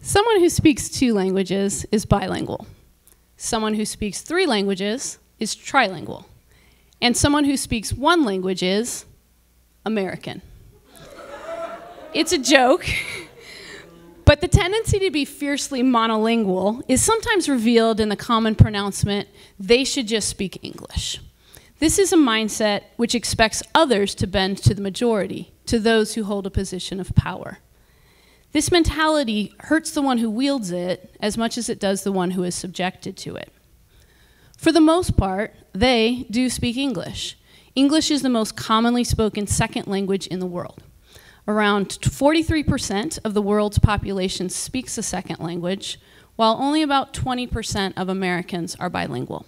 Someone who speaks 2 languages is bilingual. Someone who speaks 3 languages is trilingual. And someone who speaks 1 language is American. It's a joke, but the tendency to be fiercely monolingual is sometimes revealed in the common pronouncement, they should just speak English. This is a mindset which expects others to bend to the majority, to those who hold a position of power. This mentality hurts the one who wields it as much as it does the one who is subjected to it. For the most part, they do speak English. English is the most commonly spoken second language in the world. Around 43% of the world's population speaks a second language, while only about 20% of Americans are bilingual.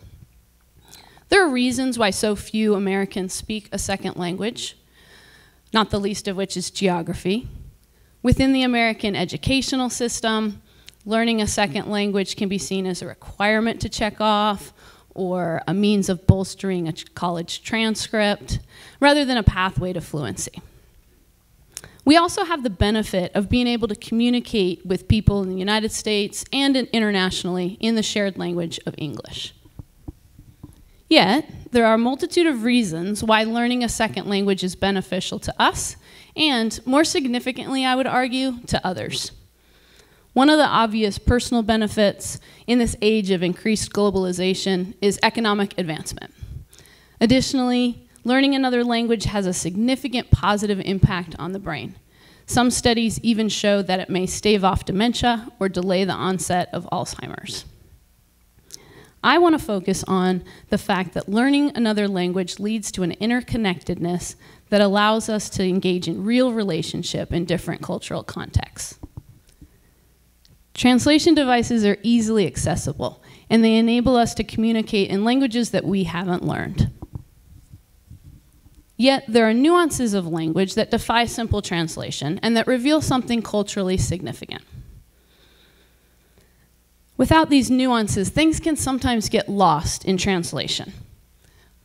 There are reasons why so few Americans speak a second language, not the least of which is geography. Within the American educational system, learning a second language can be seen as a requirement to check off or a means of bolstering a college transcript, rather than a pathway to fluency. We also have the benefit of being able to communicate with people in the United States and internationally in the shared language of English. Yet, there are a multitude of reasons why learning a second language is beneficial to us, and more significantly, I would argue, to others. One of the obvious personal benefits in this age of increased globalization is economic advancement. Additionally, learning another language has a significant positive impact on the brain. Some studies even show that it may stave off dementia or delay the onset of Alzheimer's. I want to focus on the fact that learning another language leads to an interconnectedness that allows us to engage in real relationship in different cultural contexts. Translation devices are easily accessible, and they enable us to communicate in languages that we haven't learned. Yet, there are nuances of language that defy simple translation and that reveal something culturally significant. Without these nuances, things can sometimes get lost in translation.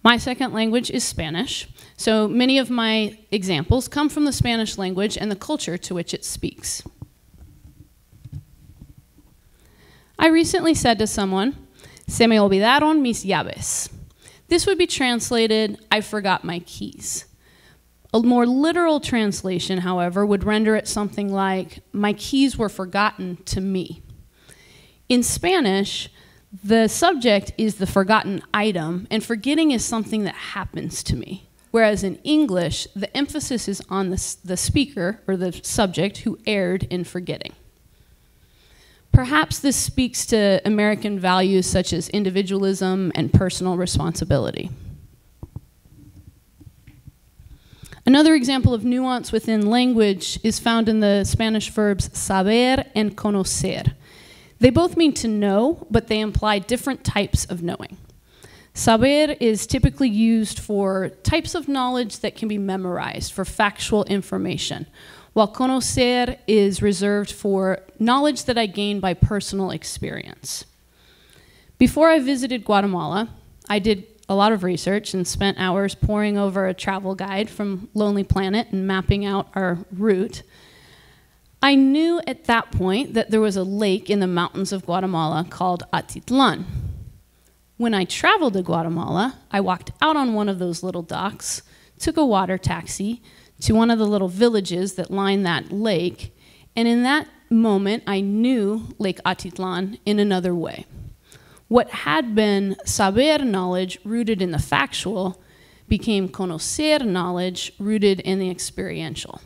My second language is Spanish, so many of my examples come from the Spanish language and the culture to which it speaks. I recently said to someone, "Se me olvidaron mis llaves." This would be translated, "I forgot my keys." A more literal translation, however, would render it something like, "My keys were forgotten to me." In Spanish, the subject is the forgotten item, and forgetting is something that happens to me. Whereas in English, the emphasis is on the speaker, or the subject, who erred in forgetting. Perhaps this speaks to American values such as individualism and personal responsibility. Another example of nuance within language is found in the Spanish verbs saber and conocer. They both mean to know, but they imply different types of knowing. Saber is typically used for types of knowledge that can be memorized, for factual information, while conocer is reserved for knowledge that I gain by personal experience. Before I visited Guatemala, I did a lot of research and spent hours poring over a travel guide from Lonely Planet and mapping out our route. I knew at that point that there was a lake in the mountains of Guatemala called Atitlan. When I traveled to Guatemala, I walked out on one of those little docks, took a water taxi to one of the little villages that line that lake, and in that moment, I knew Lake Atitlan in another way. What had been saber knowledge rooted in the factual became conocer knowledge rooted in the experiential.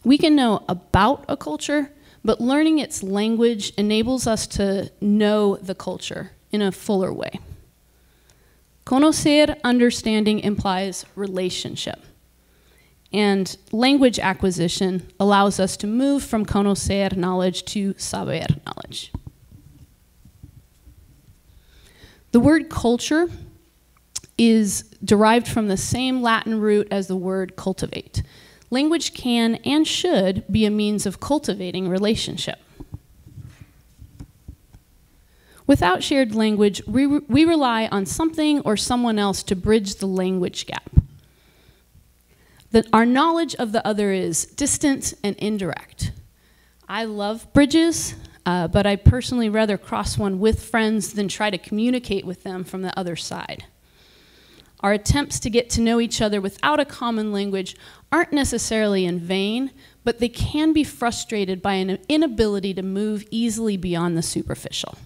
We can know about a culture, but learning its language enables us to know the culture in a fuller way. Conocer understanding implies relationship. And language acquisition allows us to move from conocer knowledge to saber knowledge. The word culture is derived from the same Latin root as the word cultivate. Language can and should be a means of cultivating relationship. Without shared language, we rely on something or someone else to bridge the language gap. Our knowledge of the other is distant and indirect. I love bridges, but I personally rather cross one with friends than try to communicate with them from the other side. Our attempts to get to know each other without a common language aren't necessarily in vain, but they can be frustrated by an inability to move easily beyond the superficial.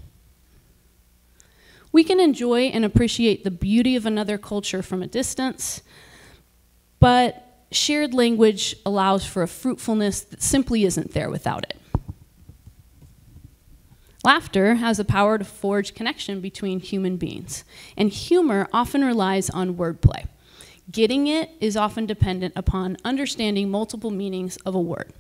We can enjoy and appreciate the beauty of another culture from a distance, but shared language allows for a fruitfulness that simply isn't there without it. Laughter has the power to forge connection between human beings, and humor often relies on wordplay. Getting it is often dependent upon understanding multiple meanings of a word.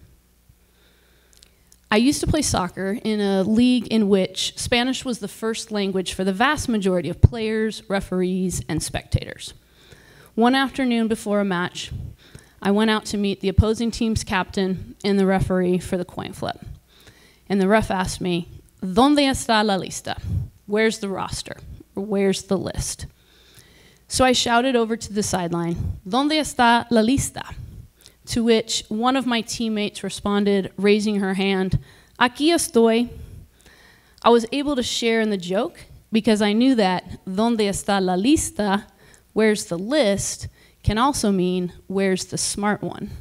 I used to play soccer in a league in which Spanish was the first language for the vast majority of players, referees, and spectators. One afternoon before a match, I went out to meet the opposing team's captain and the referee for the coin flip. And the ref asked me, "¿Dónde está la lista?" Where's the roster? Or where's the list? So I shouted over to the sideline, "¿Dónde está la lista?" To which one of my teammates responded, raising her hand, "Aquí estoy." I was able to share in the joke because I knew that "¿Dónde está la lista?" Where's the list? Can also mean, where's the smart one?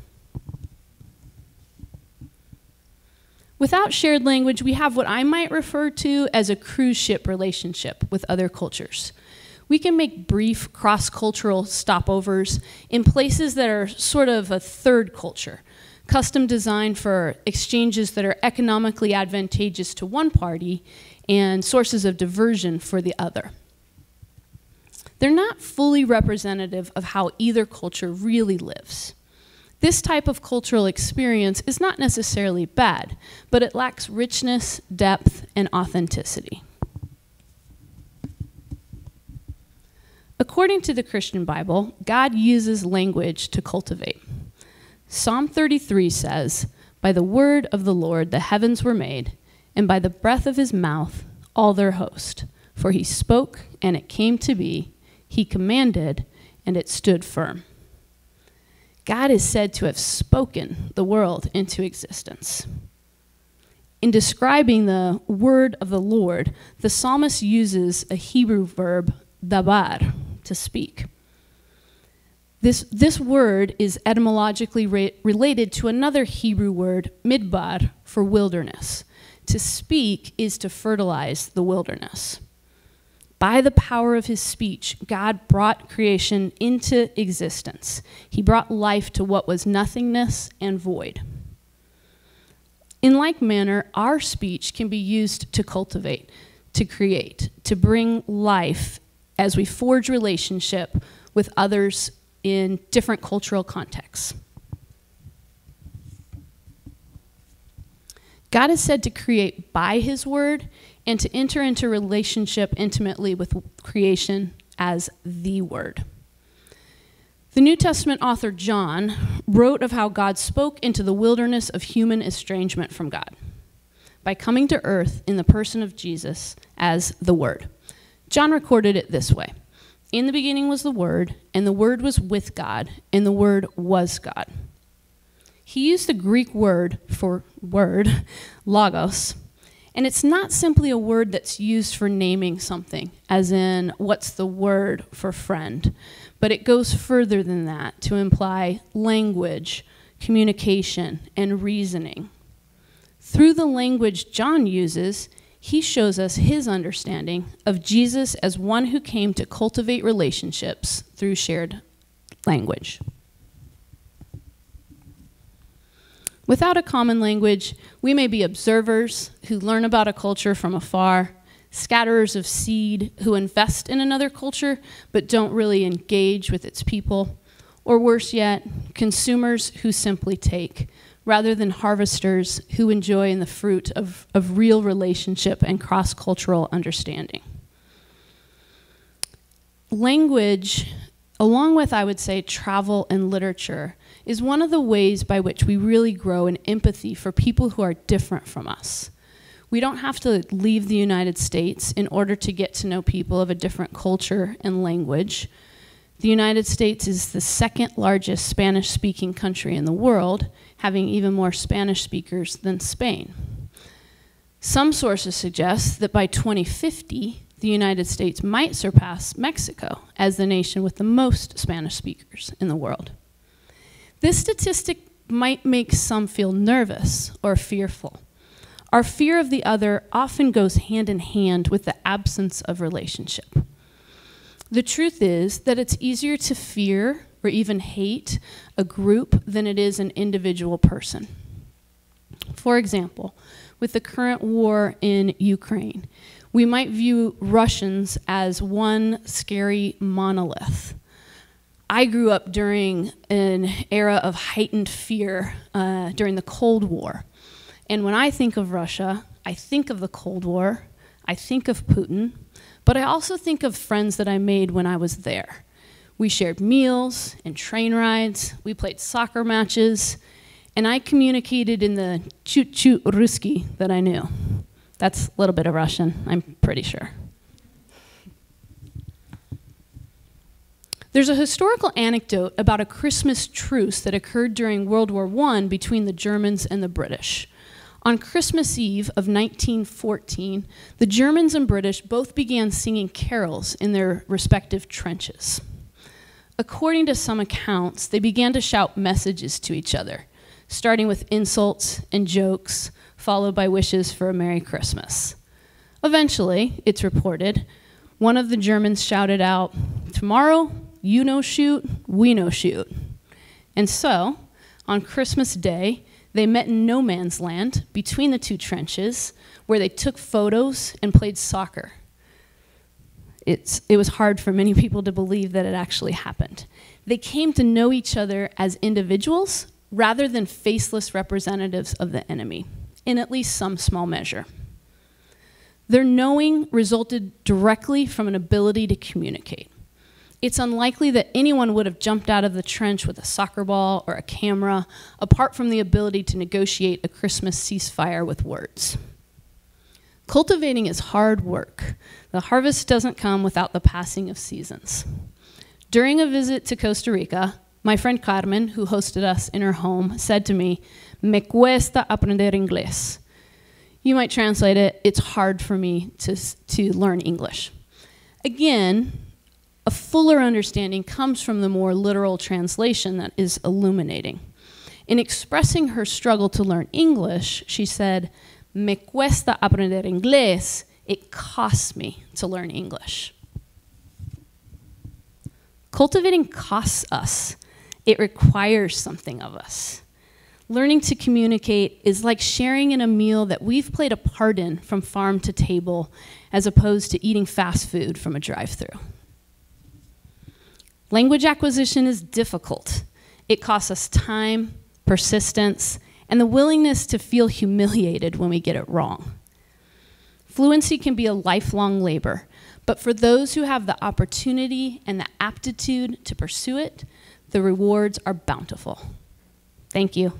Without shared language, we have what I might refer to as a cruise ship relationship with other cultures. We can make brief cross-cultural stopovers in places that are sort of a third culture, custom designed for exchanges that are economically advantageous to one party and sources of diversion for the other. They're not fully representative of how either culture really lives. This type of cultural experience is not necessarily bad, but it lacks richness, depth, and authenticity. According to the Christian Bible, God uses language to cultivate. Psalm 33 says, "By the word of the Lord the heavens were made, and by the breath of his mouth all their host. For he spoke, and it came to be. He commanded, and it stood firm." God is said to have spoken the world into existence. In describing the word of the Lord, the psalmist uses a Hebrew verb, dabar, to speak. This word is etymologically related to another Hebrew word, midbar, for wilderness. To speak is to fertilize the wilderness. By the power of his speech, God brought creation into existence. He brought life to what was nothingness and void. In like manner, our speech can be used to cultivate, to create, to bring life as we forge relationship with others in different cultural contexts. God is said to create by his word and to enter into relationship intimately with creation as the word. The New Testament author John wrote of how God spoke into the wilderness of human estrangement from God by coming to earth in the person of Jesus as the Word. John recorded it this way: "In the beginning was the Word, and the Word was with God, and the Word was God." He used the Greek word for word, logos, and it's not simply a word that's used for naming something, as in, what's the word for friend? But it goes further than that to imply language, communication, and reasoning. Through the language John uses, he shows us his understanding of Jesus as one who came to cultivate relationships through shared language. Without a common language, we may be observers who learn about a culture from afar, scatterers of seed who invest in another culture but don't really engage with its people, or worse yet, consumers who simply take, rather than harvesters who enjoy in the fruit of real relationship and cross-cultural understanding. Language, along with, I would say, travel and literature, is one of the ways by which we really grow in empathy for people who are different from us. We don't have to leave the United States in order to get to know people of a different culture and language. The United States is the second largest Spanish-speaking country in the world, having even more Spanish speakers than Spain. Some sources suggest that by 2050, the United States might surpass Mexico as the nation with the most Spanish speakers in the world. This statistic might make some feel nervous or fearful. Our fear of the other often goes hand in hand with the absence of relationship. The truth is that it's easier to fear or even hate a group than it is an individual person. For example, with the current war in Ukraine, we might view Russians as one scary monolith. I grew up during an era of heightened fear during the Cold War. And when I think of Russia, I think of the Cold War, I think of Putin, but I also think of friends that I made when I was there. We shared meals and train rides, we played soccer matches, and I communicated in the chut-chut Ruski that I knew. That's a little bit of Russian, I'm pretty sure. There's a historical anecdote about a Christmas truce that occurred during World War I between the Germans and the British. On Christmas Eve of 1914, the Germans and British both began singing carols in their respective trenches. According to some accounts, they began to shout messages to each other, starting with insults and jokes, followed by wishes for a Merry Christmas. Eventually, it's reported, one of the Germans shouted out, "Tomorrow, you no shoot, we no shoot." And so, on Christmas Day, they met in no man's land between the two trenches, where they took photos and played soccer. It was hard for many people to believe that it actually happened. They came to know each other as individuals rather than faceless representatives of the enemy, in at least some small measure. Their knowing resulted directly from an ability to communicate. It's unlikely that anyone would have jumped out of the trench with a soccer ball or a camera, apart from the ability to negotiate a Christmas ceasefire with words. Cultivating is hard work. The harvest doesn't come without the passing of seasons. During a visit to Costa Rica, my friend Carmen, who hosted us in her home, said to me, "Me cuesta aprender inglés." You might translate it, "It's hard for me to learn English." Again, a fuller understanding comes from the more literal translation that is illuminating. In expressing her struggle to learn English, she said, "Me cuesta aprender inglés." It costs me to learn English. Cultivating costs us. It requires something of us. Learning to communicate is like sharing in a meal that we've played a part in from farm to table, as opposed to eating fast food from a drive-thru. Language acquisition is difficult. It costs us time, persistence, and the willingness to feel humiliated when we get it wrong. Fluency can be a lifelong labor, but for those who have the opportunity and the aptitude to pursue it, the rewards are bountiful. Thank you.